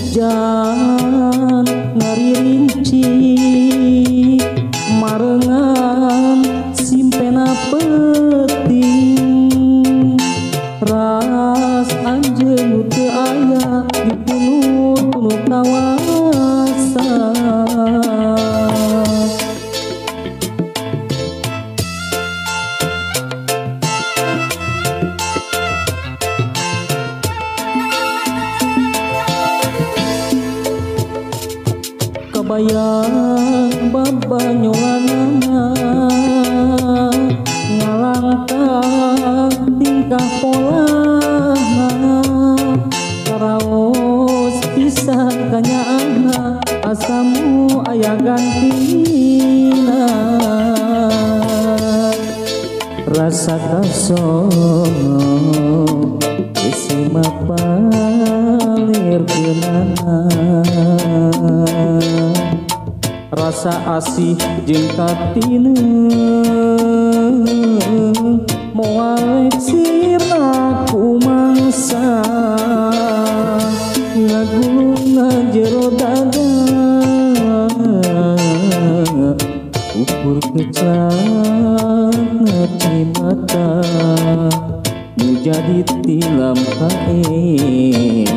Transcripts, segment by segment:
hujan ngaririnci marengan simpena peting ras anjeun teu aya di punut kawasan. Kabayang babanyolanana ngalangkah tingkah polana karaos pisan kanyaana asamu aya gantina rasa kasono isi mapalir keunana rasa asih jeung katineu moal sirna kumangsa ngagulungna jero dada ukur kecana cimata nu jadi tilam kaeli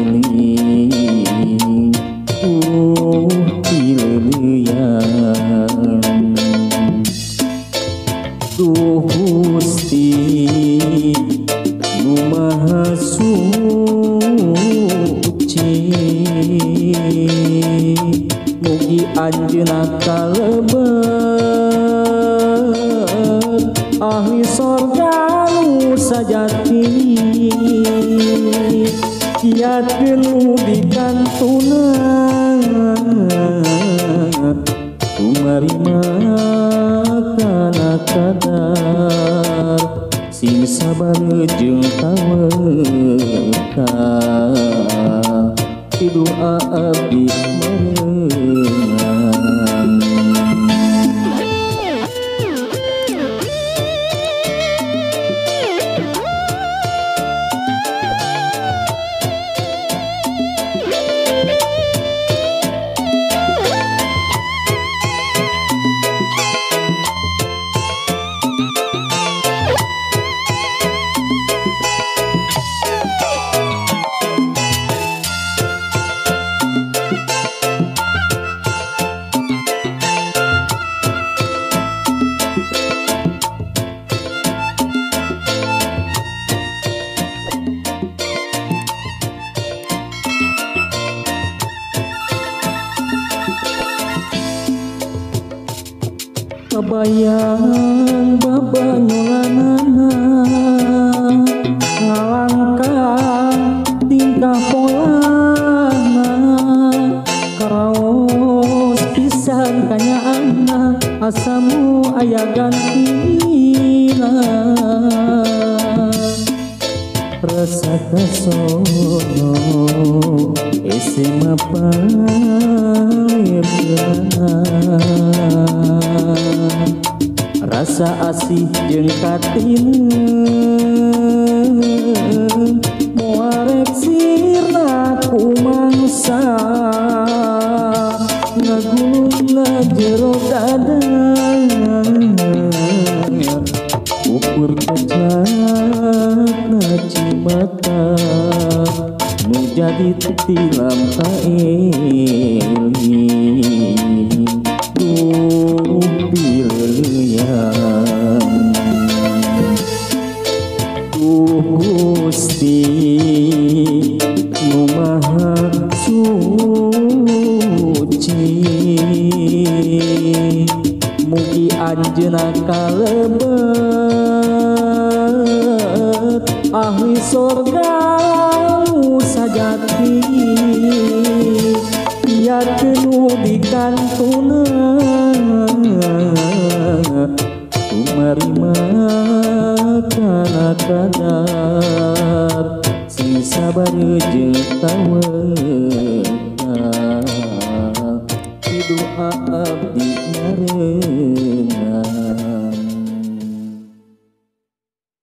pileuyan Duh Gusti nu maha suci mugi anjeunna kalebet ahli sorga nu sajati kiatkeun di kantunan kumarima kana kadar sing sabar jeung tawakal ti doa abdi merengan. Kabayang babanyolanana ngalangkah tingkah polana karaos pisan kanyaana asamu aya gantina rasa kasono ese mapalir rasa asih jeung katineu moarek sirna kumangsa ngagulungna jero dada ukur kecana cimata nu jadi tilam kaeli duh pileuyan Duh Gusti nu maha suci mugi anjeunna kalebet ahli sorga nu sajati yakeun di kantunan kumarima kana kadar sing sabar jeung tawakal ti doa abdi ngarengan.